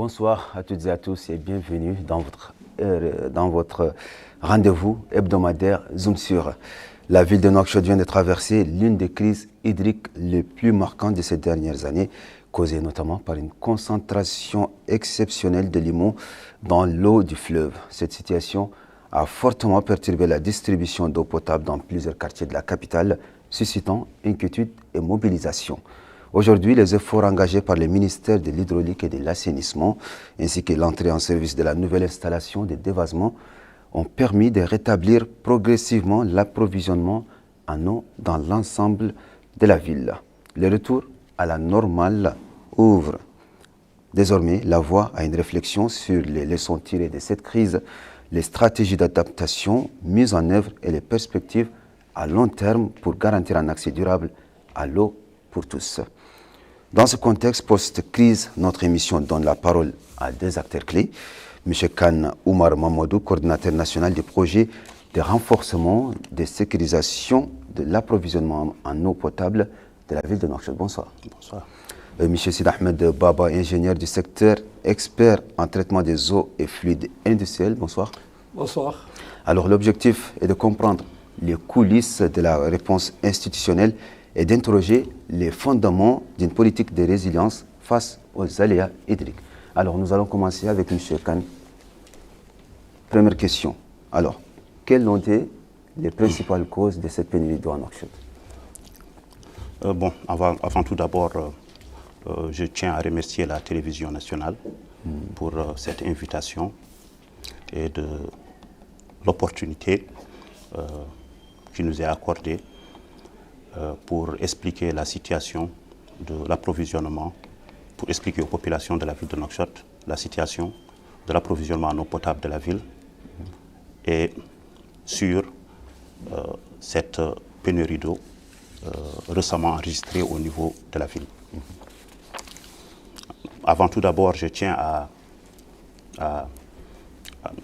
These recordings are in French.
Bonsoir à toutes et à tous et bienvenue dans votre rendez-vous hebdomadaire Zoom sur. La ville de Nouakchott vient de traverser l'une des crises hydriques les plus marquantes de ces dernières années, causée notamment par une concentration exceptionnelle de limon dans l'eau du fleuve. Cette situation a fortement perturbé la distribution d'eau potable dans plusieurs quartiers de la capitale, suscitant inquiétude et mobilisation. Aujourd'hui, les efforts engagés par le ministère de l'Hydraulique et de l'Assainissement, ainsi que l'entrée en service de la nouvelle installation de dévasement, ont permis de rétablir progressivement l'approvisionnement en eau dans l'ensemble de la ville. Le retour à la normale ouvre désormais la voie à une réflexion sur les leçons tirées de cette crise, les stratégies d'adaptation mises en œuvre et les perspectives à long terme pour garantir un accès durable à l'eau pour tous. Dans ce contexte post-crise, notre émission donne la parole à deux acteurs clés. M. Khan Oumar Mamadou, coordinateur national du projet de renforcement de sécurisation de l'approvisionnement en eau potable de la ville de Nouakchott. Bonsoir. Bonsoir. M. Sid Ahmed Baba, ingénieur du secteur, expert en traitement des eaux et fluides industriels. Bonsoir. Bonsoir. Alors l'objectif est de comprendre les coulisses de la réponse institutionnelle et d'interroger les fondements d'une politique de résilience face aux aléas hydriques. Alors, nous allons commencer avec M. Khan. Première question. Alors, quelles ont été les principales causes de cette pénurie d'eau en Nouakchott? Avant tout d'abord, je tiens à remercier la télévision nationale pour cette invitation et de l'opportunité qui nous est accordée pour expliquer la situation de l'approvisionnement, pour expliquer aux populations de la ville de Nouakchott la situation de l'approvisionnement en eau potable de la ville et sur cette pénurie d'eau récemment enregistrée au niveau de la ville. Avant tout d'abord,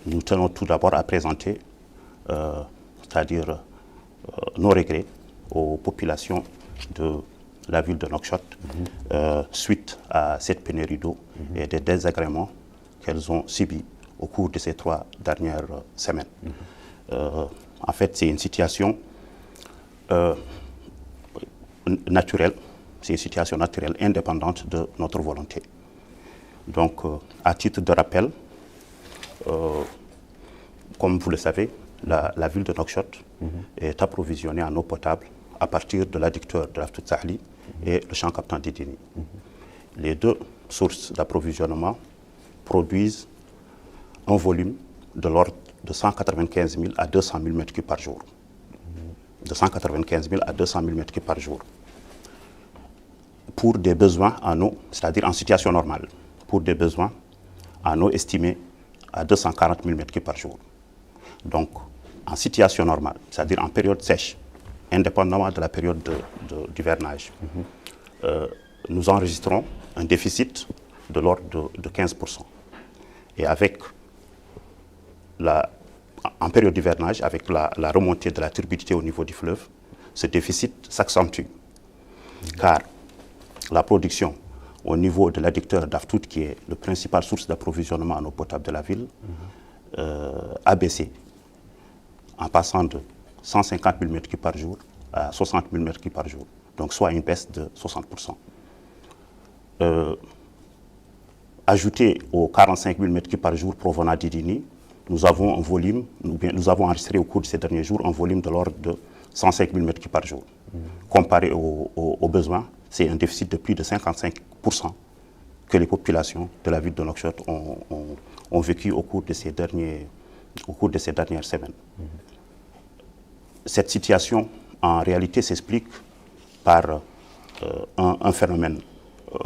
nous tenons tout d'abord à présenter, c'est-à-dire nos regrets aux populations de la ville de Nouakchott suite à cette pénurie d'eau et des désagréments qu'elles ont subis au cours de ces 3 dernières semaines. En fait, c'est une situation naturelle, indépendante de notre volonté. Donc, à titre de rappel, comme vous le savez, la ville de Nouakchott est approvisionnée en eau potable à partir de l'adducteur de l'Aftout Sahli et le champ captant d'Idini. Les deux sources d'approvisionnement produisent un volume de l'ordre de 195 000 à 200 000 m3 par jour. De 195 000 à 200 000 m3 par jour. Pour des besoins en eau, c'est-à-dire en situation normale, pour des besoins en eau estimés à 240 000 m3 par jour. Donc, en situation normale, c'est-à-dire en période sèche, indépendamment de la période d'hivernage, nous enregistrons un déficit de l'ordre de 15%. Et en période d'hivernage, avec la remontée de la turbidité au niveau du fleuve, ce déficit s'accentue. Car la production au niveau de l'adducteur d'Aftout, qui est la principale source d'approvisionnement en eau potable de la ville, a baissé en passant de 150 000 m3 par jour à 60 000 m3 par jour, donc soit une baisse de 60%. Ajouté aux 45 000 m3 par jour provenant d'Idini, nous avons enregistré au cours de ces derniers jours un volume de l'ordre de 105 000 m3 par jour. Comparé aux besoins, c'est un déficit de plus de 55% que les populations de la ville de Nouakchott ont vécu au cours de ces dernières semaines. Cette situation, en réalité, s'explique par un phénomène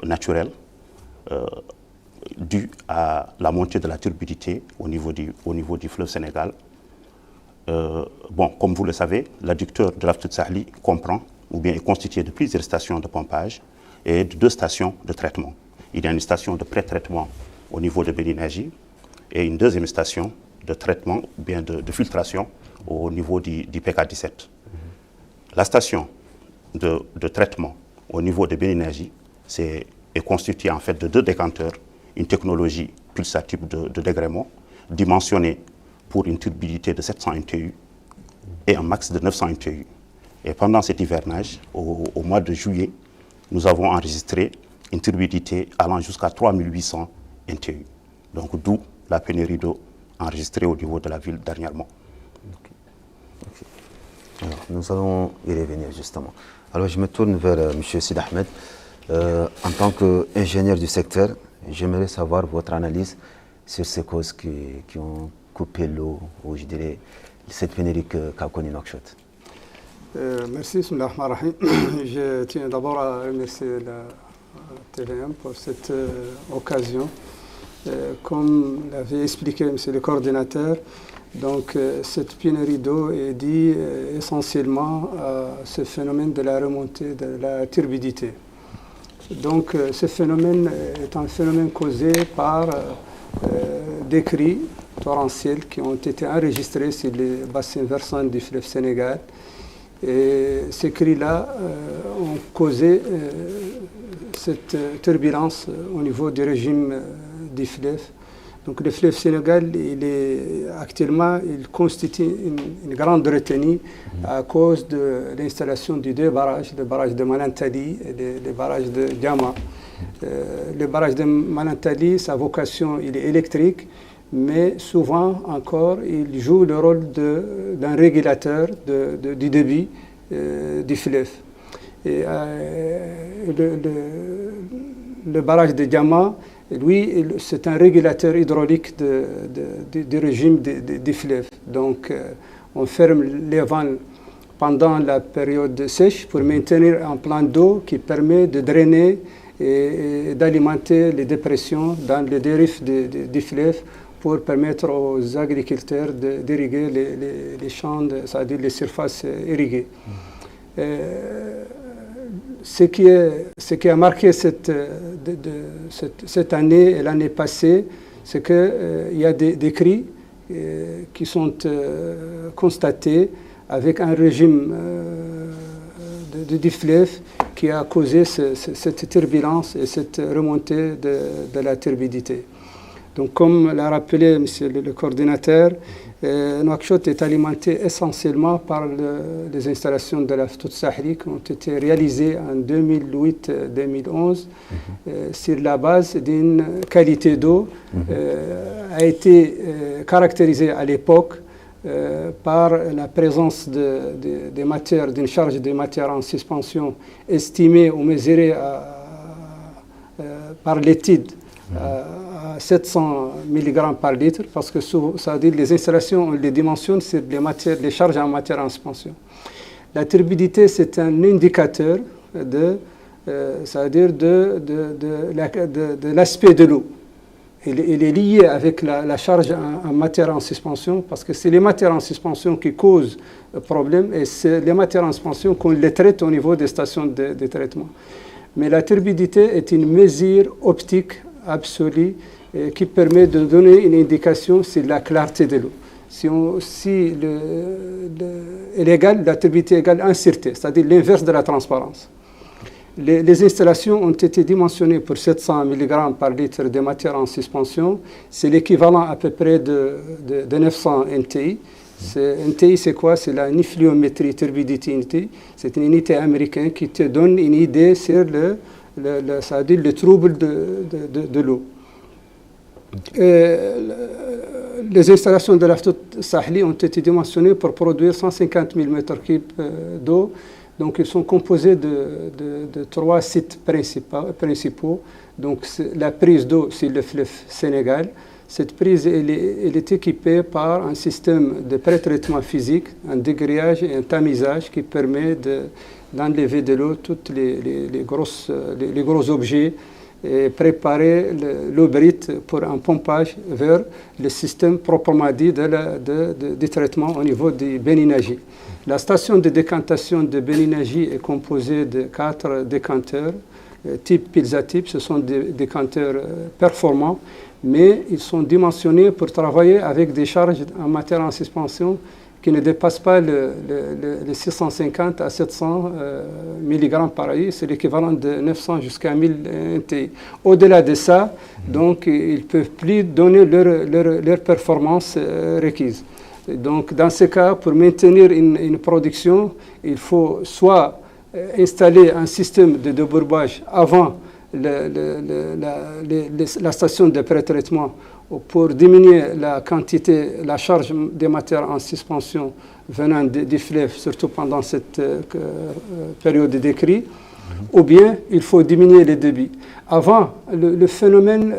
naturel dû à la montée de la turbidité au niveau du fleuve Sénégal. Comme vous le savez, l'adducteur de l'Aftout Sahli est constitué de plusieurs stations de pompage et de 2 stations de traitement. Il y a une station de pré-traitement au niveau de Béninergie et une deuxième station de traitement, ou bien de filtration au niveau du PK17. La station de traitement au niveau de Béninergie est constituée en fait de 2 décanteurs une technologie pulsative de dégraiement, dimensionnée pour une turbidité de 700 NTU et un max de 900 NTU. Et pendant cet hivernage, au mois de juillet, nous avons enregistré une turbidité allant jusqu'à 3800 NTU. Donc d'où la pénurie d'eau enregistrée au niveau de la ville dernièrement. Alors, nous allons y revenir justement. Alors je me tourne vers M. Sid Ahmed. En tant qu'ingénieur du secteur, j'aimerais savoir votre analyse sur ces causes qui ont coupé l'eau, ou je dirais cette pénurie qu'a connue Nouakchott. Merci, je tiens d'abord à remercier la TVM pour cette occasion. Comme l'avait expliqué M. le coordinateur, donc cette pénurie d'eau est due essentiellement à ce phénomène de la remontée de la turbidité. Donc ce phénomène est un phénomène causé par des crues torrentielles qui ont été enregistrées sur les bassins versants du fleuve Sénégal. Et ces crues-là ont causé cette turbulence au niveau du régime du fleuve. Donc le fleuve Sénégal, actuellement, il constitue une grande retenue à cause de l'installation de deux barrages, le barrage de Malantali et le barrage de Diama. Le barrage de Malantali, sa vocation, il est électrique, mais souvent encore, il joue le rôle d'un régulateur du débit du fleuve. Et, le barrage de Diama, lui, c'est un régulateur hydraulique du régime des fleuves. Donc, on ferme les vannes pendant la période sèche pour maintenir un plan d'eau qui permet de drainer et d'alimenter les dépressions dans les dérives des fleuves pour permettre aux agriculteurs d'irriguer les champs, c'est-à-dire les surfaces irriguées. Ce qui a marqué cette année et l'année passée, c'est qu'il y a des crues qui sont constatées avec un régime du fleuve qui a causé cette turbulence et cette remontée de la turbidité. Donc, comme l'a rappelé M. le coordinateur, Nouakchott est alimenté essentiellement par les installations de la Ftout Sahri qui ont été réalisées en 2008-2011 sur la base d'une qualité d'eau a été caractérisée à l'époque par la présence d'une charge de matière en suspension estimée ou mesurée par l'étude à 700 mg par litre, parce que ça veut dire les installations, on les dimensionne sur les charges en matière en suspension. La turbidité, c'est un indicateur de l'aspect de l'eau. Il est lié avec la charge en matière en suspension, parce que c'est les matières en suspension qui causent le problème, et c'est les matières en suspension qu'on les traite au niveau des stations de traitement. Mais la turbidité est une mesure optique absolue qui permet de donner une indication sur la clarté de l'eau. La turbidité égale incerté, c'est-à-dire l'inverse de la transparence. Les installations ont été dimensionnées pour 700 mg par litre de matière en suspension. C'est l'équivalent à peu près de 900 NTI. NTI, c'est quoi? C'est la nifliométrie turbidity unity. C'est une unité américaine qui te donne une idée sur le trouble de l'eau. Les installations de la Ftout Sahli ont été dimensionnées pour produire 150 000 m3 d'eau. Donc, ils sont composés de 3 sites principaux. Donc, la prise d'eau, c'est le fleuve Sénégal. Cette prise elle est équipée par un système de pré-traitement physique, un dégrillage et un tamisage qui permet d'enlever de l'eau tous les gros objets et préparer l'eau brute pour un pompage vers le système proprement dit de traitement au niveau du Béninagie. La station de décantation de Béninagie est composée de 4 décanteurs type pizza-type. Ce sont des décanteurs performants, mais ils sont dimensionnés pour travailler avec des charges en matière en suspension qui ne dépasse pas les 650 à 700 mg par AU, c'est l'équivalent de 900 jusqu'à 1000 NTI. Au-delà de ça, donc, ils ne peuvent plus donner leur performance requise. Donc, dans ce cas, pour maintenir une production, il faut soit installer un système de débourbage avant la station de pré-traitement pour diminuer la quantité, la charge des matières en suspension venant du fleuve, surtout pendant cette période de décrue, ou bien il faut diminuer les débits. Avant, le phénomène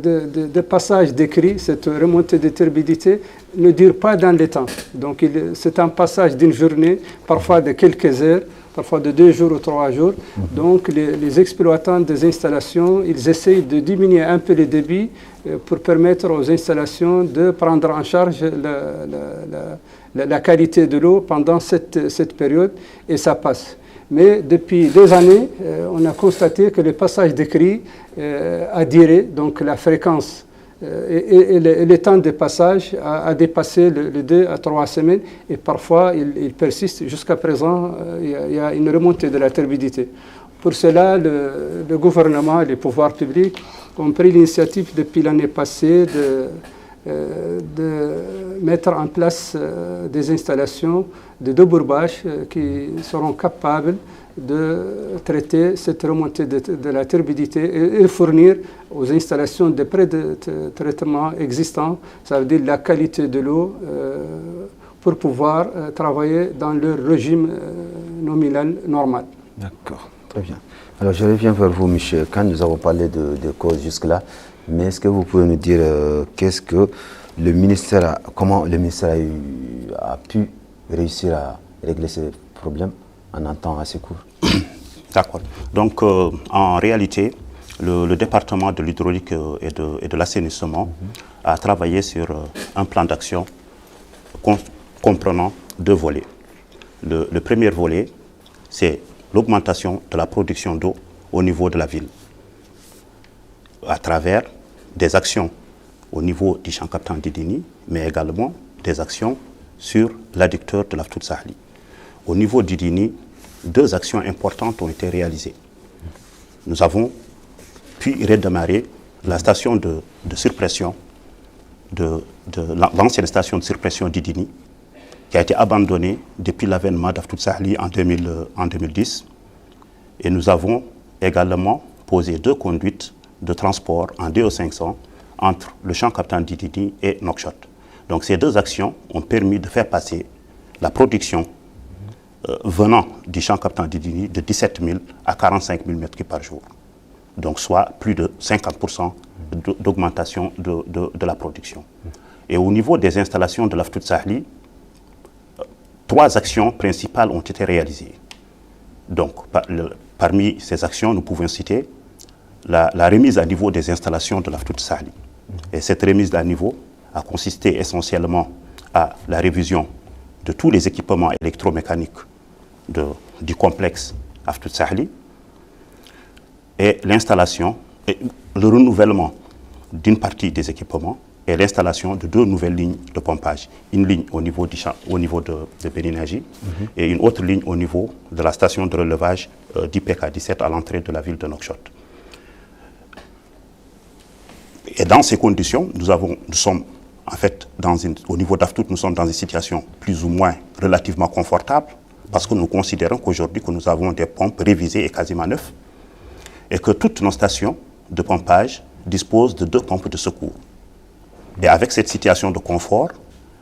de passage des crues, cette remontée de turbidité, ne dure pas dans le temps. Donc c'est un passage d'une journée, parfois de quelques heures, parfois de 2 jours ou 3 jours. Donc les exploitants des installations, ils essayent de diminuer un peu les débits pour permettre aux installations de prendre en charge la qualité de l'eau pendant cette période, et ça passe. Mais depuis 2 années, on a constaté que le passage des crues a duré, donc la fréquence et le temps de passage a dépassé les 2 à 3 semaines, et parfois il persiste jusqu'à présent. Il y a une remontée de la turbidité. Pour cela, le gouvernement et les pouvoirs publics ont pris l'initiative depuis l'année passée de mettre en place des installations de débourbage qui seront capables de traiter cette remontée de la turbidité et fournir aux installations de pré-traitement existants, ça veut dire la qualité de l'eau, pour pouvoir travailler dans leur régime nominal normal. D'accord, très bien. Alors je reviens vers vous, Michel. Quand nous avons parlé de causes jusque-là, mais est-ce que vous pouvez nous dire qu'est-ce que le ministère comment le ministère a pu réussir à régler ces problèmes en un temps assez court? D'accord. Donc, en réalité, le département de l'hydraulique et de l'assainissement a travaillé sur un plan d'action comprenant 2 volets. Le premier volet, c'est l'augmentation de la production d'eau au niveau de la ville, à travers des actions au niveau du champ captant d'Idini, mais également des actions sur l'adducteur de la Ftout Sahli. Au niveau d'Idini, 2 actions importantes ont été réalisées. Nous avons pu redémarrer la station de surpression, l'ancienne station de surpression d'Idini, qui a été abandonnée depuis l'avènement d'Aftout Sahli en 2010. Et nous avons également posé 2 conduites de transport en DO500 entre le champ captant d'Idini et Nouakchott. Donc ces 2 actions ont permis de faire passer la production venant du champ captant d'Idini de 17 000 à 45 000 m3 par jour. Donc soit plus de 50% d'augmentation de la production. Et au niveau des installations de la Ftout Sahli, 3 actions principales ont été réalisées. Donc parmi ces actions, nous pouvons citer la remise à niveau des installations de la Ftout Sahli. Et cette remise à niveau a consisté essentiellement à la révision de tous les équipements électromécaniques du complexe Ftout Sahli et l'installation et le renouvellement d'une partie des équipements et l'installation de 2 nouvelles lignes de pompage. Une ligne au niveau de Bénénergie et une autre ligne au niveau de la station de relevage d'IPK17 à l'entrée de la ville de Nouakchott. Et dans ces conditions, nous sommes en fait, au niveau d'Aftout, nous sommes dans une situation plus ou moins relativement confortable parce que nous considérons qu'aujourd'hui que nous avons des pompes révisées et quasiment neuves et que toutes nos stations de pompage disposent de 2 pompes de secours. Et avec cette situation de confort,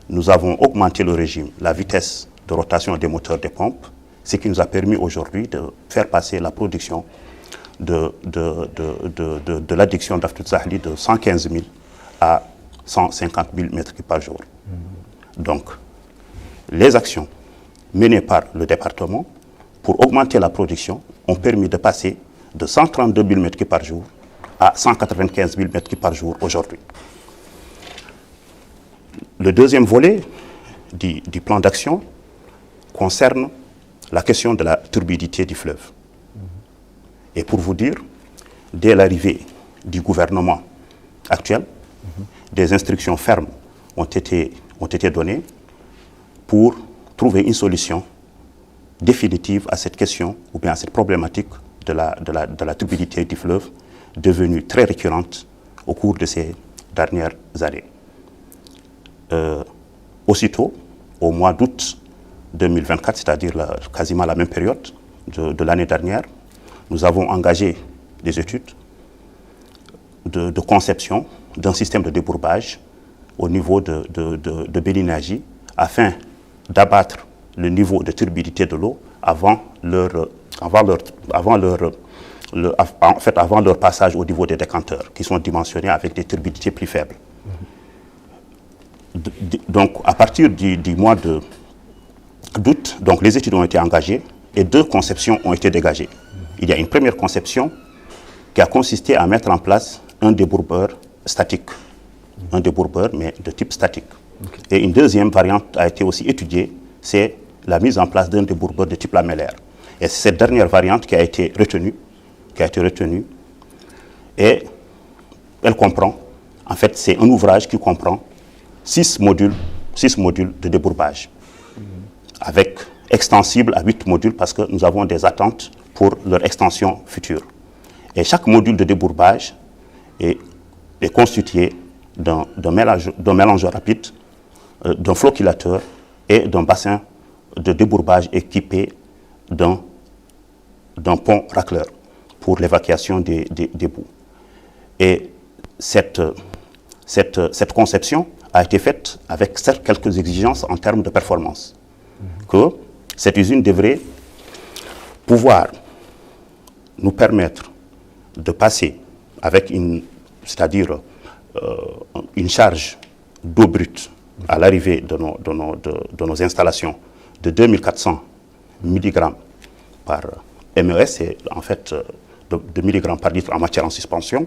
nous avons augmenté le régime, la vitesse de rotation des moteurs des pompes, ce qui nous a permis aujourd'hui de faire passer la production de l'adduction d'Aftout Sahli de 115 000 à 150 000 m3 par jour. Donc, les actions menées par le département pour augmenter la production ont permis de passer de 132 000 m3 par jour à 195 000 m3 par jour aujourd'hui. Le deuxième volet du plan d'action concerne la question de la turbidité du fleuve. Et pour vous dire, dès l'arrivée du gouvernement actuel, des instructions fermes ont été données pour trouver une solution définitive à cette question ou bien à cette problématique de la turbidité du fleuve devenue très récurrente au cours de ces dernières années. Aussitôt, au mois d'août 2024, c'est-à-dire quasiment la même période de l'année dernière, nous avons engagé des études de conception d'un système de débourbage au niveau de Béninagi afin d'abattre le niveau de turbidité de l'eau avant leur passage au niveau des décanteurs qui sont dimensionnés avec des turbidités plus faibles. Donc, à partir du mois d'août, donc les études ont été engagées et 2 conceptions ont été dégagées. Il y a une première conception qui a consisté à mettre en place un débourbeur statique, un débourbeur mais de type statique. Et une deuxième variante a été aussi étudiée, c'est la mise en place d'un débourbeur de type lamellaire. Et c'est cette dernière variante qui a été retenue, et elle comprend, en fait, c'est un ouvrage qui comprend 6 modules de débourbage, avec extensible à 8 modules parce que nous avons des attentes pour leur extension future. Et chaque module de débourbage est constitué d'un mélangeur rapide, d'un floquilateur et d'un bassin de débourbage équipé d'un pont racleur pour l'évacuation des boues. Et cette conception a été faite avec certes quelques exigences en termes de performance. Que cette usine devrait pouvoir nous permettre de passer avec une charge d'eau brute à l'arrivée de nos installations de 2400 mg par MES, et en fait de mg par litre en matière en suspension.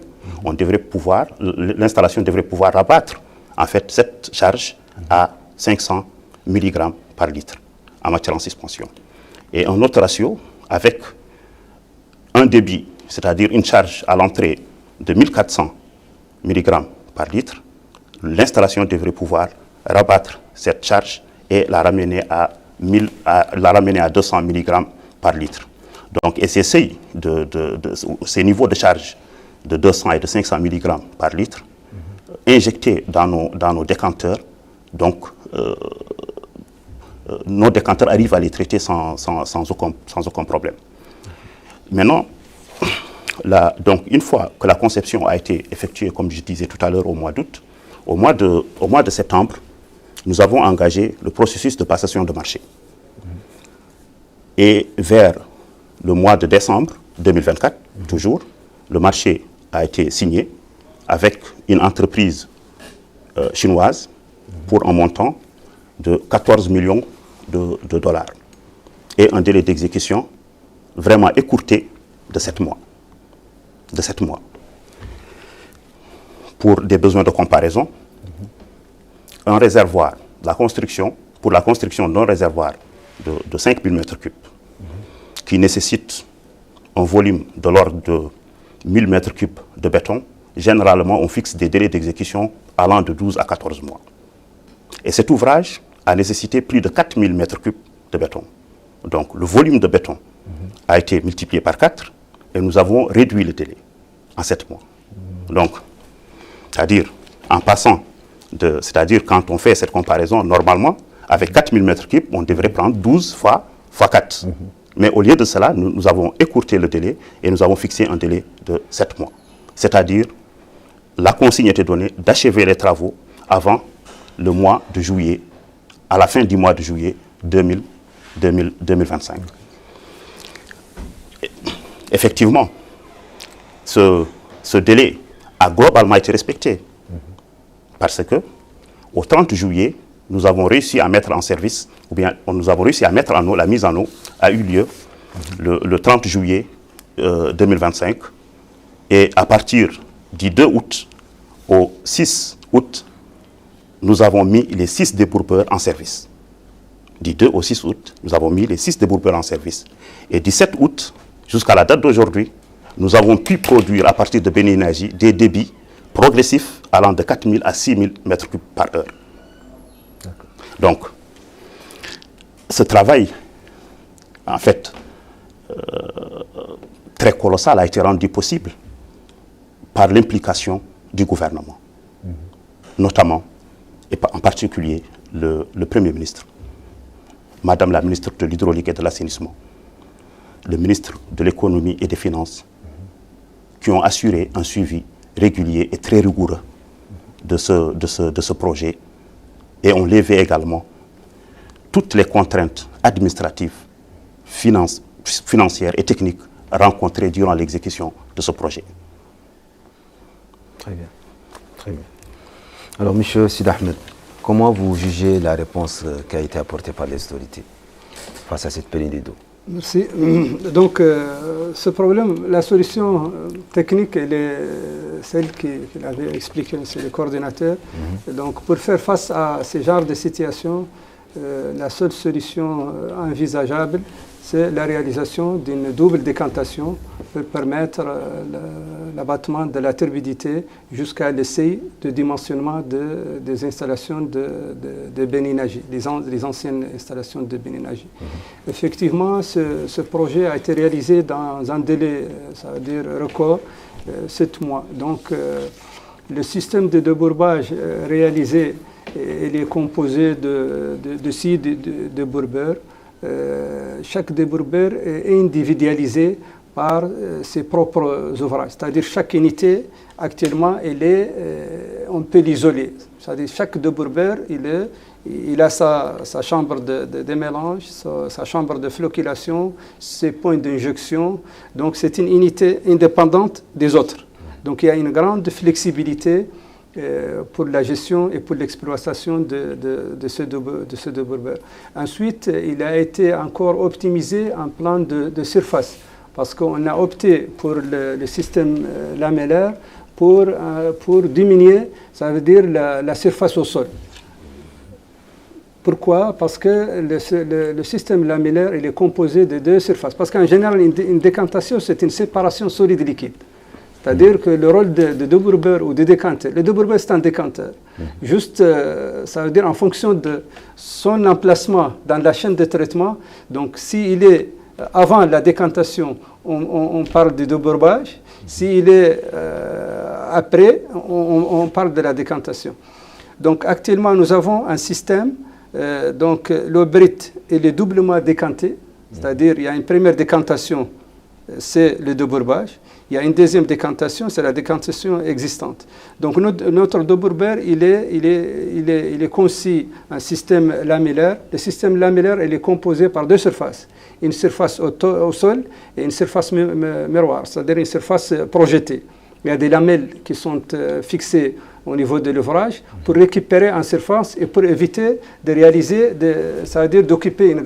L'installation devrait pouvoir rabattre en fait cette charge à 500 mg par litre en matière en suspension. Et un autre ratio avec un débit, c'est-à-dire une charge à l'entrée de 1400 mg par litre, l'installation devrait pouvoir rabattre cette charge et la ramener à 200 mg par litre. Donc, et ces seuils ces niveaux de charge de 200 et de 500 mg par litre injectés dans nos décanteurs, donc nos décanteurs arrivent à les traiter sans aucun problème. Maintenant, donc une fois que la conception a été effectuée, comme je disais tout à l'heure, au mois d'août, au mois de septembre, nous avons engagé le processus de passation de marché. Et vers le mois de décembre 2024, toujours, le marché a été signé avec une entreprise chinoise pour un montant de 14 millions de dollars et un délai d'exécution vraiment écourté de 7 mois. Pour des besoins de comparaison, un réservoir, pour la construction d'un réservoir de 5000 m3, qui nécessite un volume de l'ordre de 1000 m3 de béton, généralement on fixe des délais d'exécution allant de 12 à 14 mois. Et cet ouvrage a nécessité plus de 4000 m3 de béton. Donc le volume de béton a été multiplié par 4 et nous avons réduit le délai en 7 mois. Donc, c'est-à-dire quand on fait cette comparaison, normalement, avec 4000 m3, on devrait prendre 12 fois 4. Mais au lieu de cela, nous avons écourté le délai et nous avons fixé un délai de 7 mois. C'est-à-dire, la consigne était donnée d'achever les travaux avant le mois de juillet, à la fin du mois de juillet 2025. Effectivement, ce délai a globalement été respecté parce que au 30 juillet, nous avons réussi à mettre en service, ou bien nous avons réussi à mettre en eau, la mise en eau a eu lieu le 30 juillet 2025. Et à partir du 2 août au 6 août, nous avons mis les 6 débourbeurs en service. Du 2 au 6 août, nous avons mis les 6 débourbeurs en service. Et du 7 août, jusqu'à la date d'aujourd'hui, nous avons pu produire à partir de Béninagi des débits progressifs allant de 4000 à 6000 m3 par heure. Donc, ce travail, en fait, très colossal, a été rendu possible par l'implication du gouvernement, notamment, et en particulier, le Premier ministre, Madame la ministre de l'Hydraulique et de l'Assainissement, le ministre de l'Économie et des Finances, qui ont assuré un suivi régulier et très rigoureux de ce projet et ont levé également toutes les contraintes administratives, financières et techniques rencontrées durant l'exécution de ce projet. Très bien. Très bien. Alors, M. Sid Ahmed, comment vous jugez la réponse qui a été apportée par les autorités face à cette pénurie d'eau? Merci. Donc, ce problème, la solution technique, elle est celle qu'il avait expliquée, c'est le coordinateur. Donc, pour faire face à ce genre de situation, la seule solution envisageable, c'est la réalisation d'une double décantation pour permettre l'abattement de la turbidité jusqu'à l'essai de dimensionnement des installations de Béninagie, les anciennes installations de Béninagie. Effectivement, ce projet a été réalisé dans un délai, ça veut dire record, 7 mois. Donc, le système de débourbage réalisé, il est composé de 6 débourbeurs. Chaque débourbeur est individualisé par ses propres ouvrages. C'est-à-dire chaque unité, actuellement, on peut l'isoler. C'est-à-dire chaque débourbeur, il a sa chambre de mélange, sa chambre de flocculation, ses points d'injection. Donc c'est une unité indépendante des autres. Donc il y a une grande flexibilité pour la gestion et pour l'exploitation de ce débourbeur. Ensuite, il a été encore optimisé en plan de surface, parce qu'on a opté pour le système lamellaire pour diminuer, ça veut dire la surface au sol. Pourquoi? Parce que le système lamellaire, il est composé de 2 surfaces. Parce qu'en général, une décantation, c'est une séparation solide-liquide. C'est-à-dire que le rôle de débourbeur ou de décanteur, le débourbeur c'est un décanteur. Juste, ça veut dire en fonction de son emplacement dans la chaîne de traitement. Donc s'il est avant la décantation, on parle de débourbage. S'il est après, on parle de la décantation. Donc actuellement, nous avons un système, donc le brite il est doublement décanté. C'est-à-dire il y a une première décantation, c'est le débourbage. Il y a une deuxième décantation, c'est la décantation existante. Donc notre débourbeur, il est conçu un système lamellaire. Le système lamellaire, il est composé par 2 surfaces. Une surface au sol et une surface miroir, c'est-à-dire une surface projetée. Il y a des lamelles qui sont fixées au niveau de l'ouvrage pour récupérer en surface et pour éviter de réaliser, c'est-à-dire d'occuper un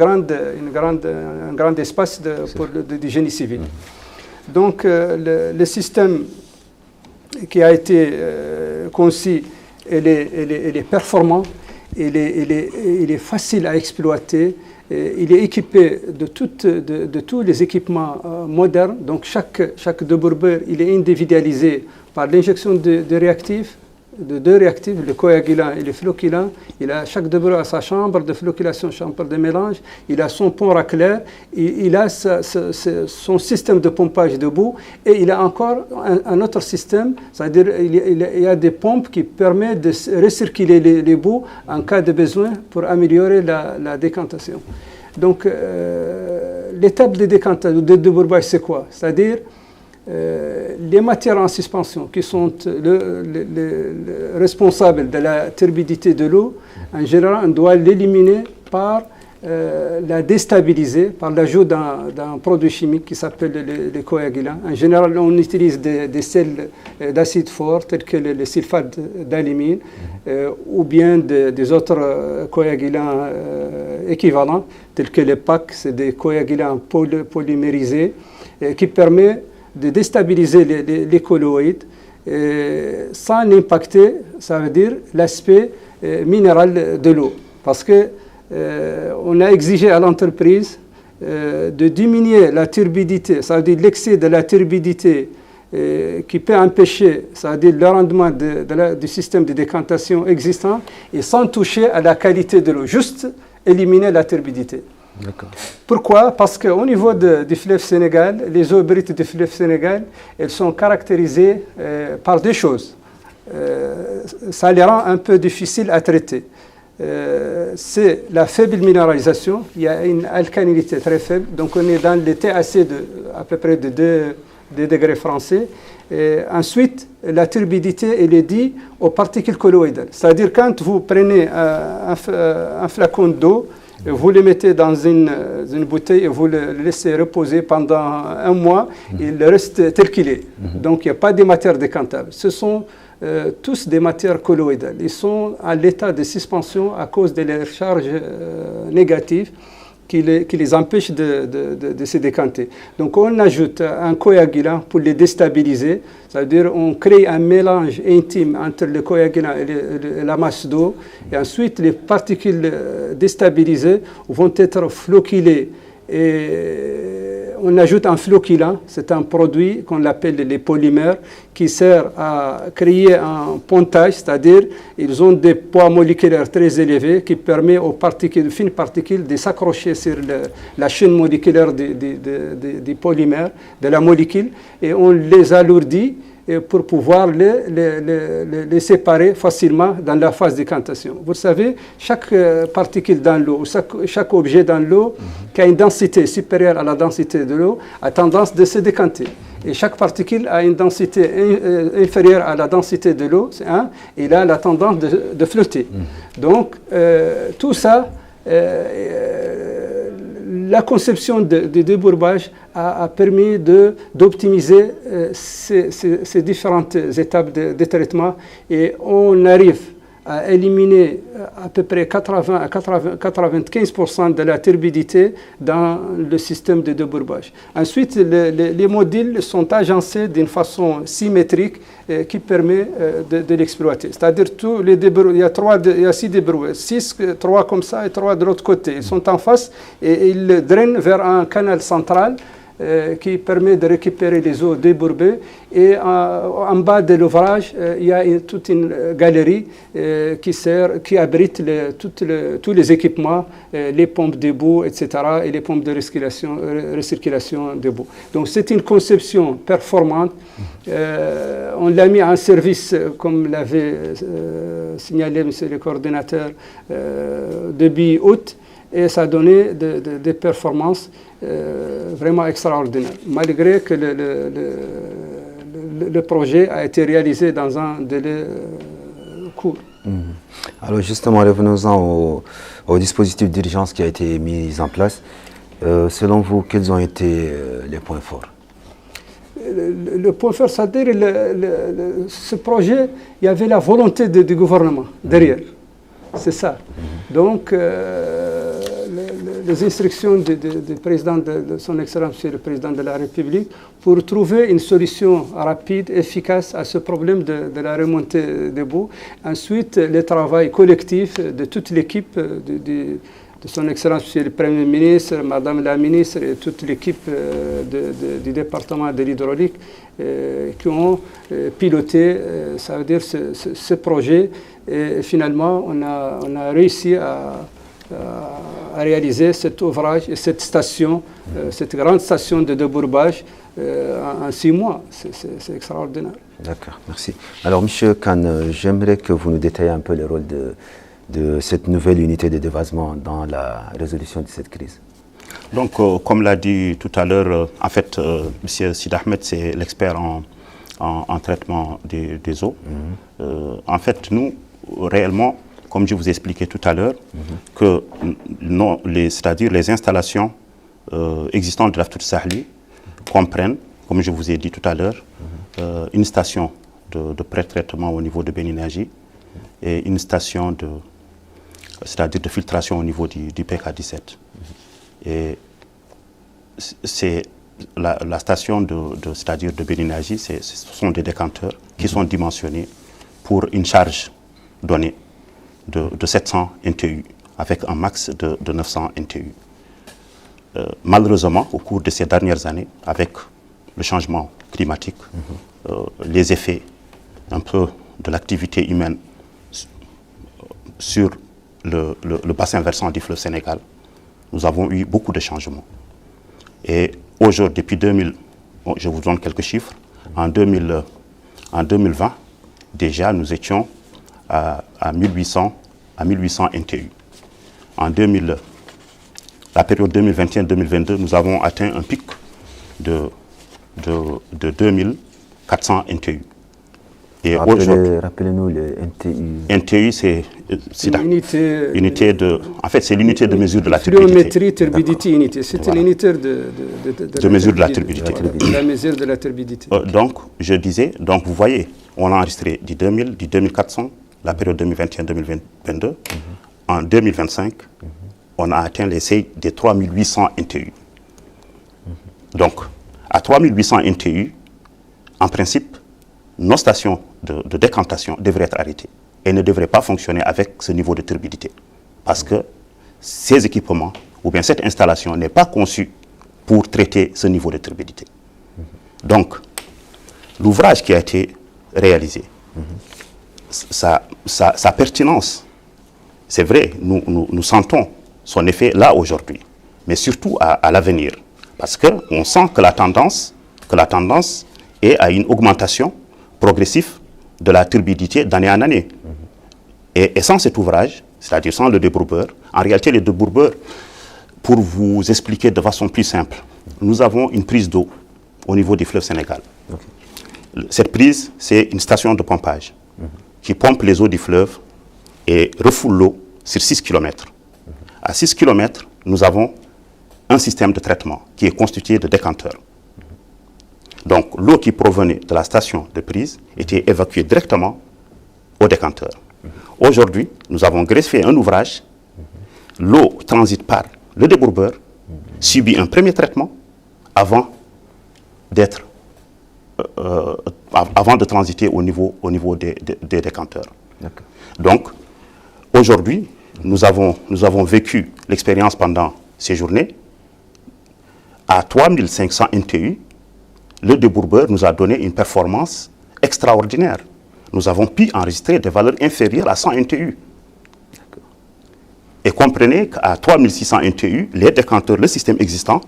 grand espace du génie civil. Donc le système qui a été conçu, il est performant, il est facile à exploiter, il est équipé de tous les équipements modernes. Donc chaque débourbeur, il est individualisé par l'injection de réactifs, de 2 réactifs, le coagulant et le flocculant. Chaque débourbeur a sa chambre de flocculation, chambre de mélange, il a son pont raclaire, il a son système de pompage de boue et il a encore un autre système, c'est-à-dire il y a des pompes qui permettent de recirculer les boues en cas de besoin pour améliorer la décantation. Donc l'étape de décantation, de débourbage, c'est quoi? C'est-à-dire les matières en suspension qui sont responsables de la turbidité de l'eau, en général, on doit l'éliminer par la déstabiliser, par l'ajout d'un produit chimique qui s'appelle le coagulant. En général, on utilise des sels d'acide fort, tels que le sulfate d'alumine, ou bien des autres coagulants équivalents, tels que les PAC, c'est des coagulants polymérisés, qui permettent de déstabiliser les colloïdes sans impacter, ça veut dire, l'aspect minéral de l'eau. Parce que on a exigé à l'entreprise de diminuer la turbidité, ça veut dire l'excès de la turbidité qui peut empêcher, ça veut dire le rendement du système de décantation existant et sans toucher à la qualité de l'eau, juste éliminer la turbidité. Pourquoi? Parce qu'au niveau du fleuve Sénégal, les eaux brites du fleuve Sénégal, elles sont caractérisées par deux choses. Ça les rend un peu difficiles à traiter. C'est la faible minéralisation, il y a une alcalinité très faible, donc on est dans le TAC à peu près de 2 degrés français. Et ensuite, la turbidité elle est due aux particules colloïdales. C'est-à-dire quand vous prenez un flacon d'eau, vous le mettez dans une bouteille et vous le laissez reposer pendant un mois, il reste tel qu'il est. Donc il n'y a pas de matière décantable. Ce sont tous des matières colloïdales. Ils sont à l'état de suspension à cause de leurs charges négatives qui les empêchent de se décanter. Donc on ajoute un coagulant pour les déstabiliser, c'est-à-dire on crée un mélange intime entre le coagulant et la masse d'eau, et ensuite les particules déstabilisées vont être floculées. Et on ajoute un floculant, c'est un produit qu'on appelle les polymères, qui sert à créer un pontage, c'est-à-dire ils ont des poids moléculaires très élevés qui permettent aux fines particules de s'accrocher sur la chaîne moléculaire du polymère, de la molécule, et on les alourdit pour pouvoir les séparer facilement dans la phase de décantation. Vous savez, chaque particule dans l'eau, chaque objet dans l'eau qui a une densité supérieure à la densité de l'eau a tendance de se décanter. Et chaque particule a une densité inférieure à la densité de l'eau, et il a la tendance de flotter. Donc, tout ça, la conception de débourbage a permis d'optimiser ces différentes étapes de traitement, et on arrive à éliminer à peu près 80 à 95% de la turbidité dans le système de débourbage. Ensuite, les modules sont agencés d'une façon symétrique qui permet de l'exploiter. C'est-à-dire il y a 6 débourbés, 3 comme ça et 3 de l'autre côté. Ils sont en face et ils drainent vers un canal central qui permet de récupérer les eaux débourbées, et en bas de l'ouvrage il y a toute une galerie qui abrite tous les équipements, les pompes d'éboue, etc., et les pompes de recirculation d'éboue. Donc c'est une conception performante. On l'a mis en service, comme l'avait signalé monsieur le coordinateur, début août, et ça a donné des performances vraiment extraordinaires, malgré que le projet a été réalisé dans un délai court. Alors justement, revenons-en au dispositif d'urgence qui a été mis en place. Selon vous, quels ont été les points forts? Le point fort, c'est-à-dire ce projet, il y avait la volonté du gouvernement derrière. C'est ça. Donc, les instructions du président de son Excellence, le président de la République, pour trouver une solution rapide, efficace à ce problème de la remontée des boues. Ensuite, le travail collectif de toute l'équipe de son Excellence, le Premier ministre, Madame la ministre et toute l'équipe du département de l'hydraulique qui ont piloté, ça veut dire ce projet. Et finalement, on a réussi à réaliser cet ouvrage et cette station, cette grande station de débourbage en 6 mois. C'est extraordinaire. D'accord, merci. Alors, M. Kane, j'aimerais que vous nous détailliez un peu le rôle de cette nouvelle unité de dévasement dans la résolution de cette crise. Donc, comme l'a dit tout à l'heure, en fait, M. Sid Ahmed, c'est l'expert en traitement des eaux. En fait, nous, réellement, comme je vous ai expliqué tout à l'heure, que c'est-à-dire les installations existantes de l'Aftout Sahli comprennent, comme je vous ai dit tout à l'heure, une station de pré-traitement au niveau de Béninagi et une station c'est-à-dire de filtration au niveau du PK17. Et c'est la station c'est-à-dire de Béninagi, ce sont des décanteurs qui sont dimensionnés pour une charge donnée de 700 NTU avec un max de 900 NTU. Malheureusement, au cours de ces dernières années, avec le changement climatique, les effets un peu de l'activité humaine sur le bassin versant du fleuve Sénégal, nous avons eu beaucoup de changements. Et aujourd'hui, depuis 2000, je vous donne quelques chiffres, en 2020, déjà nous étions à 1800 NTU. En la période 2021-2022, nous avons atteint un pic de 2400 NTU. Et rappelez-nous le NTU. NTU, c'est l'unité de mesure de la turbidité. Turbidity unité, c'est l'unité de mesure de la turbidité. La mesure de la turbidité. Donc, je disais, vous voyez, on a enregistré du 2000, du 2400, la période 2021-2022. En 2025, on a atteint les seuils des 3800 NTU. Donc, à 3800 NTU, en principe, nos stations de décantation devraient être arrêtées et ne devraient pas fonctionner avec ce niveau de turbidité. Parce que ces équipements, ou bien cette installation n'est pas conçue pour traiter ce niveau de turbidité. Donc, l'ouvrage qui a été réalisé, sa pertinence, c'est vrai, nous sentons son effet là aujourd'hui, mais surtout à l'avenir. Parce qu'on sent que la tendance est à une augmentation progressive de la turbidité d'année en année. Et sans cet ouvrage, c'est-à-dire sans le débourbeur, en réalité le débourbeur, pour vous expliquer de façon plus simple, nous avons une prise d'eau au niveau du fleuve Sénégal. Cette prise, c'est une station de pompage qui pompe les eaux du fleuve et refoule l'eau sur 6 km. À 6 km, nous avons un système de traitement qui est constitué de décanteurs. Donc, l'eau qui provenait de la station de prise était évacuée directement au décanteur. Aujourd'hui, nous avons greffé un ouvrage. L'eau transite par le débourbeur, subit un premier traitement avant de transiter au niveau des décanteurs. Donc, aujourd'hui, nous avons vécu l'expérience pendant ces journées. À 3500 NTU, le débourbeur nous a donné une performance extraordinaire. Nous avons pu enregistrer des valeurs inférieures à 100 NTU. Et comprenez qu'à 3600 NTU, les décanteurs, le système existant,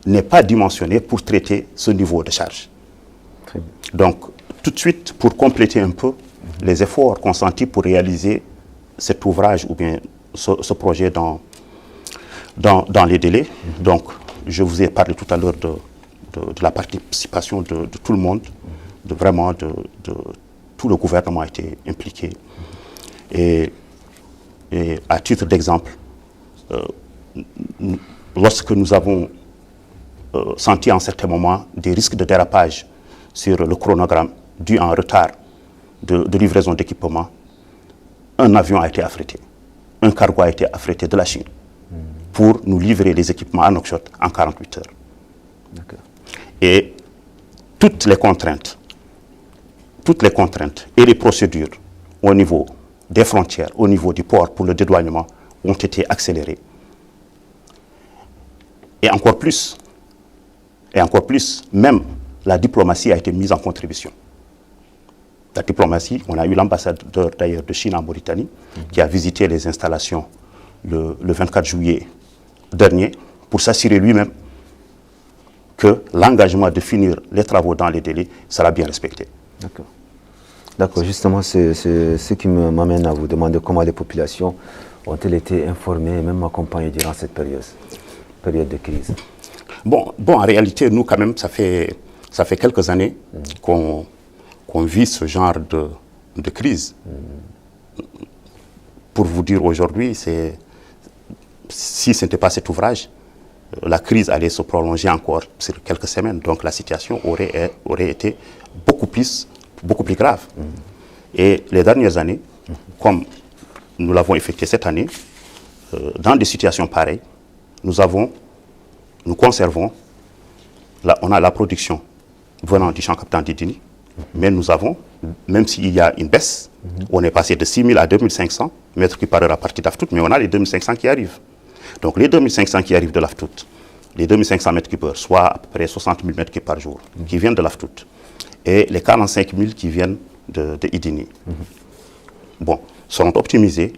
n'est pas dimensionné pour traiter ce niveau de charge. Donc, tout de suite, pour compléter un peu les efforts consentis pour réaliser cet ouvrage ou bien ce projet dans les délais, donc je vous ai parlé tout à l'heure de la participation de tout le monde, tout le gouvernement a été impliqué. Et à titre d'exemple, lorsque nous avons senti en certains moments des risques de dérapage sur le chronogramme dû à un retard de livraison d'équipements, un avion a été affrété, un cargo a été affrété de la Chine pour nous livrer les équipements à Nouakchott en 48 heures. Et toutes les contraintes et les procédures au niveau des frontières, au niveau du port pour le dédouanement ont été accélérées. Et encore plus, même la diplomatie a été mise en contribution. La diplomatie, on a eu l'ambassadeur d'ailleurs de Chine en Mauritanie qui a visité les installations le 24 juillet dernier pour s'assurer lui-même que l'engagement de finir les travaux dans les délais sera bien respecté. D'accord, justement, c'est ce qui m'amène à vous demander comment les populations ont-elles été informées et même accompagnées durant cette période de crise. Bon, en réalité, nous, quand même, ça fait quelques années qu'on vit ce genre de crise. Pour vous dire aujourd'hui, si ce n'était pas cet ouvrage, la crise allait se prolonger encore sur quelques semaines. Donc la situation aurait été beaucoup plus grave. Et les dernières années, comme nous l'avons effectué cette année, dans des situations pareilles, nous conservons, on a la production venant du champ captain d'Idini, mais nous avons, même s'il y a une baisse, on est passé de 6 000 à 2 500 mètres cubes par heure à partir d'Aftout, mais on a les 2 500 qui arrivent. Donc les 2 500 qui arrivent de l'Aftout, les 2 500 mètres cubes par heure, soit à peu près 60 000 mètres cubes par jour, qui viennent de l'Aftout, et les 45 000 qui viennent de Idini, seront optimisés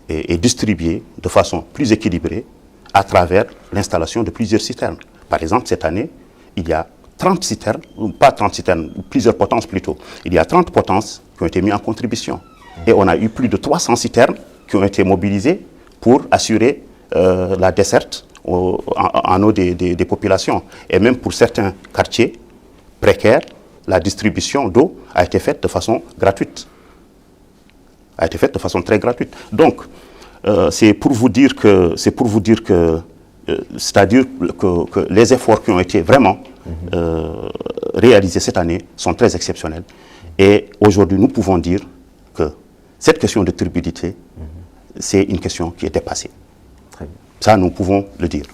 est distribuée de façon plus équilibrée à travers l'installation de plusieurs citernes. Par exemple, cette année, il y a 30 citernes, ou pas 30 citernes, plusieurs potences plutôt. Il y a 30 potences qui ont été mises en contribution. Et on a eu plus de 300 citernes qui ont été mobilisées pour assurer la desserte en eau des populations. Et même pour certains quartiers précaires, la distribution d'eau a été faite de façon gratuite. A été faite de façon très gratuite. Donc, c'est pour vous dire que, c'est-à-dire que les efforts qui ont été vraiment réalisés cette année sont très exceptionnels. Et aujourd'hui, nous pouvons dire que cette question de turbidité, c'est une question qui est dépassée. Très bien. Ça, nous pouvons le dire.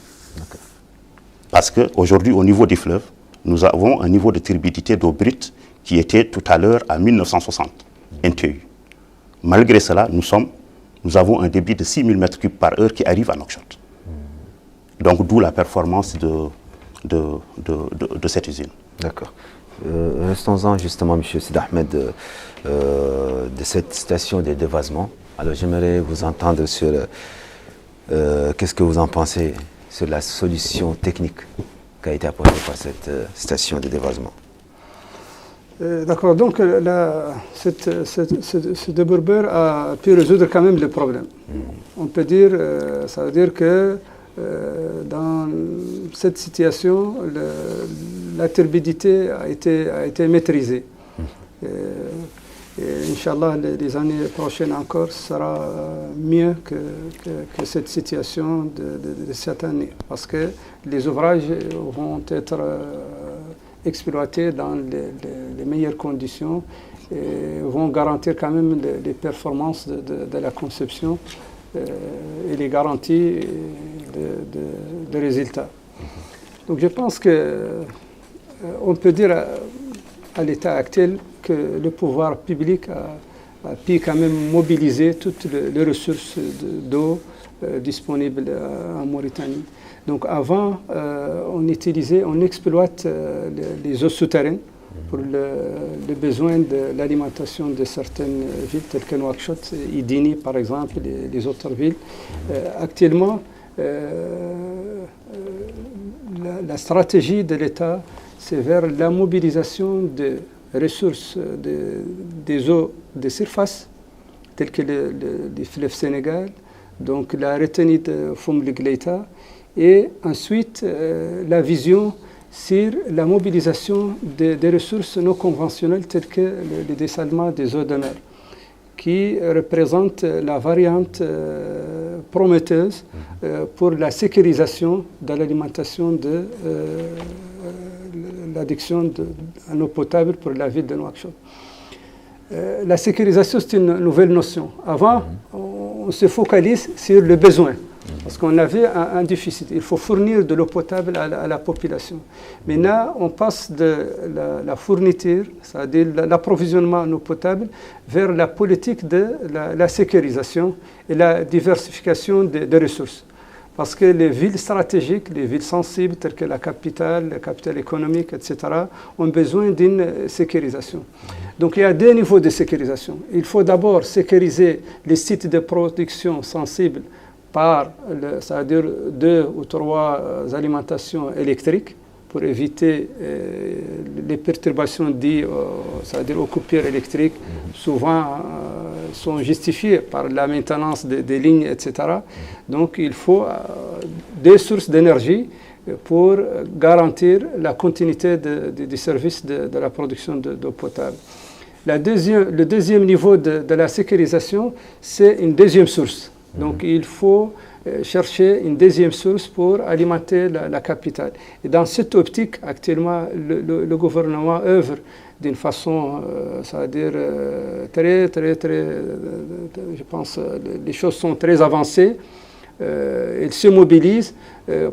Parce qu'aujourd'hui, au niveau du fleuve, nous avons un niveau de turbidité d'eau brute qui était tout à l'heure à 1960 NTU. Malgré cela, nous avons un débit de 6 000 m3 par heure qui arrive à Nouakchott. Donc, d'où la performance de cette usine. D'accord. Restons-en justement, M. Sid Ahmed, de cette station de dévasement. Alors, j'aimerais vous entendre sur qu'est-ce que vous en pensez sur la solution technique qui a été apportée par cette station de dévasement. D'accord, donc ce débourbeur a pu résoudre quand même le problème. On peut dire, ça veut dire que dans cette situation, la turbidité a été maîtrisée. Et Inch'Allah, les années prochaines encore, sera mieux que cette situation de cette année. Parce que les ouvrages vont être exploités dans les meilleures conditions et vont garantir quand même les performances de la conception et les garanties de résultats. Donc je pense qu'on peut dire à l'état actuel que le pouvoir public a pu quand même mobiliser toutes les ressources d'eau disponibles en Mauritanie. Donc avant, on exploite les eaux souterraines pour le besoin de l'alimentation de certaines villes telles que Nouakchott, Idini par exemple, les autres villes. Actuellement, la stratégie de l'État, c'est vers la mobilisation des ressources des eaux de surface, telles que les fleuves Sénégal, donc la retenue de Foum-le-Gleita, et ensuite la vision sur la mobilisation des ressources non conventionnelles telles que le dessalement des eaux de mer, qui représente la variante prometteuse pour la sécurisation de l'alimentation de l'adduction en eau potable pour la ville de Nouakchott. La sécurisation, c'est une nouvelle notion. Avant, on se focalise sur le besoin, parce qu'on avait un déficit. Il faut fournir de l'eau potable à la population. Maintenant, on passe de la fourniture, c'est-à-dire l'approvisionnement en eau potable, vers la politique de la sécurisation et la diversification des ressources. Parce que les villes stratégiques, les villes sensibles, telles que la capitale économique, etc., ont besoin d'une sécurisation. Donc il y a deux niveaux de sécurisation. Il faut d'abord sécuriser les sites de production sensibles par, c'est-à-dire 2 ou 3 alimentations électriques pour éviter les perturbations dues, c'est-à-dire aux coupures électriques, souvent sont justifiées par la maintenance des lignes, etc. Donc il faut des sources d'énergie pour garantir la continuité du service de la production d'eau potable. Le deuxième niveau de la sécurisation, c'est une deuxième source. Donc il faut chercher une deuxième source pour alimenter la capitale. Et dans cette optique, actuellement, le gouvernement œuvre d'une façon, c'est-à-dire très, je pense, les choses sont très avancées. Il se mobilise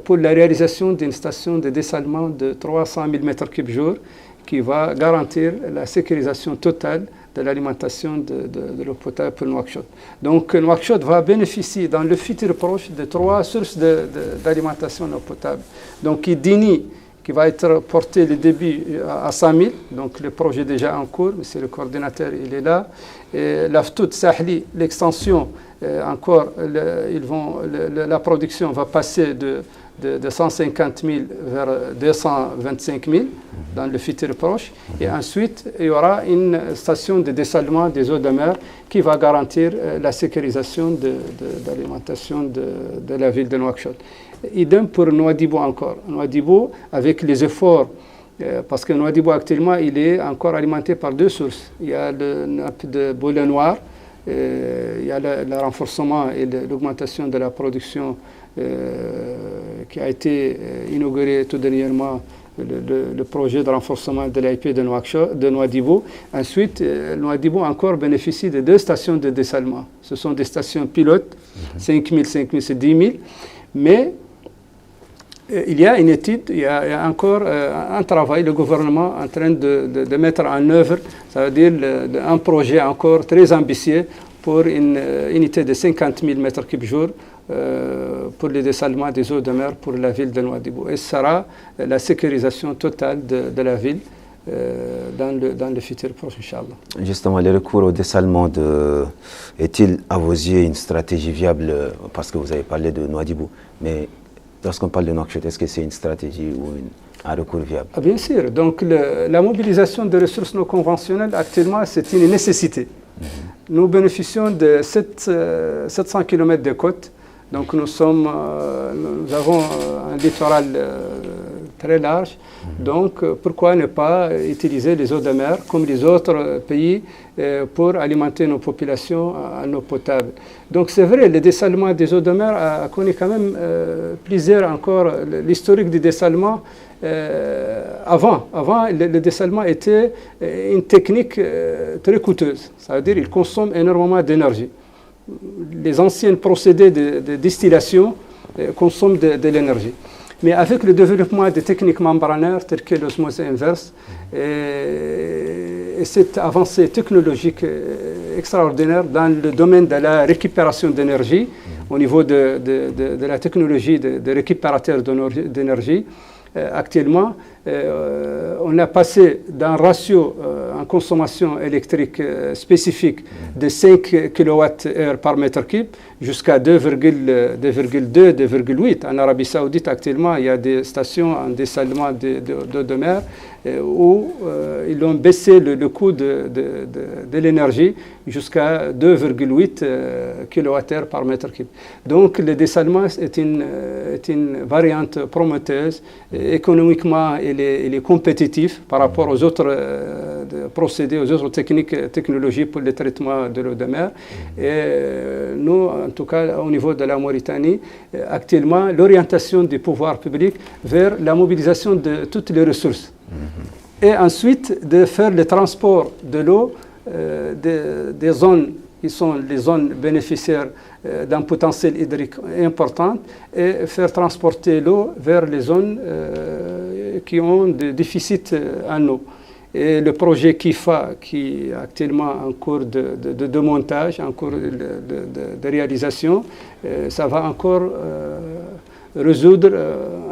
pour la réalisation d'une station de dessalement de 300 000 m3 jour qui va garantir la sécurisation totale de l'alimentation de l'eau potable pour Nouakchott. Donc Nouakchott va bénéficier dans le futur proche de 3 sources d'alimentation en eau potable. Donc Idini, qui va être porté le débit à 100 000. Donc le projet est déjà en cours, monsieur le coordinateur, il est là. L'Aftoud Sahli, l'extension, encore, la production va passer de 150 000 vers 225 000 dans le futur proche. Et ensuite, il y aura une station de dessalement des eaux de mer qui va garantir la sécurisation d'alimentation de la ville de Nouakchott. Idem pour Nouadhibou encore. Nouadhibou, avec les efforts, parce que Nouadhibou actuellement, il est encore alimenté par deux sources. Il y a le nappe de Boulay Noir, il y a le renforcement et l'augmentation de la production qui a été inauguré tout dernièrement, le projet de renforcement de l'AIP de Nouadhibou. Ensuite, Nouadhibou encore bénéficie de deux stations de dessalement. Ce sont des stations pilotes, 5 000, c'est 10 000. Mais il y a une étude, il y a encore un travail, le gouvernement en train de mettre en œuvre, ça veut dire un projet encore très ambitieux pour une unité de 50 000 m3 jour pour le dessalement des eaux de mer pour la ville de Nouadhibou. Et ce sera la sécurisation totale de la ville dans le futur proche, Inch'Allah. Justement, le recours au dessalement est-il à vos yeux une stratégie viable, parce que vous avez parlé de Nouadhibou, mais lorsqu'on parle de Nouakchott, est-ce que c'est une stratégie ou un recours viable? Bien sûr. Donc, la mobilisation des ressources non conventionnelles, actuellement, c'est une nécessité. Nous bénéficions de 700 km de côtes. Donc, nous avons un littoral très large. Donc, pourquoi ne pas utiliser les eaux de mer comme les autres pays pour alimenter nos populations en eau potable? Donc, c'est vrai, le dessalement des eaux de mer a connu quand même plusieurs encore. L'historique du dessalement, avant, le dessalement était une technique très coûteuse. Ça veut dire qu'il consomme énormément d'énergie. Les anciens procédés de distillation consomment de l'énergie. Mais avec le développement des techniques membranaires telles que l'osmose inverse et cette avancée technologique extraordinaire dans le domaine de la récupération d'énergie, au niveau de la technologie de récupérateur d'énergie, actuellement, on a passé d'un ratio en consommation électrique spécifique de 5 kWh par mètre cube jusqu'à 2,2, 2,8. En Arabie Saoudite, actuellement, il y a des stations en dessalement d'eau de mer où ils ont baissé le coût de l'énergie jusqu'à 2,8 kWh par mètre cube. Donc, le dessalement est une variante prometteuse. Économiquement, il est compétitif par rapport aux autres procédés, aux autres technologies pour le traitement de l'eau de mer. Et nous, en tout cas, au niveau de la Mauritanie, actuellement, l'orientation du pouvoir public vers la mobilisation de toutes les ressources. Et ensuite, de faire le transport de l'eau des zones qui sont les zones bénéficiaires d'un potentiel hydrique important et faire transporter l'eau vers les zones qui ont des déficits en eau. Et le projet KIFA, qui est actuellement en cours de montage, en cours de réalisation, ça va encore résoudre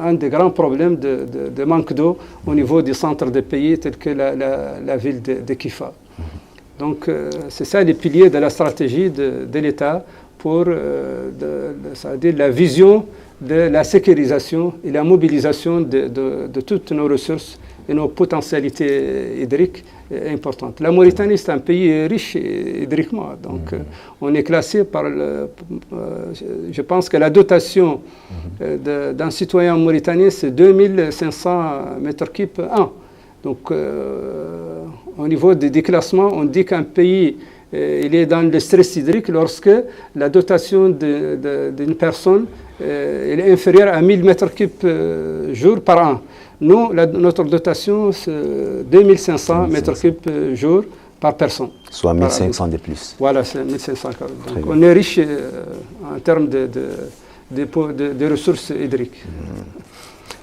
un des grands problèmes de manque d'eau au niveau des centres de pays tels que la ville de KIFA. Donc, c'est ça les piliers de la stratégie de l'État pour c'est-à-dire la vision de la sécurisation et la mobilisation de toutes nos ressources et nos potentialités hydriques importantes. La Mauritanie, c'est un pays riche hydriquement. Donc, on est classé par je pense que la dotation d'un citoyen mauritanien, c'est 2500 mètres cubes an. Donc, au niveau des déclassements, on dit qu'un pays il est dans le stress hydrique lorsque la dotation d'une personne est inférieure à 1000 mètres cubes jour par an. Nous, notre dotation, c'est 2500 mètres cubes jour par personne. Soit 1500 de plus. Voilà, c'est 1500. Donc, on est riche en termes de ressources hydriques.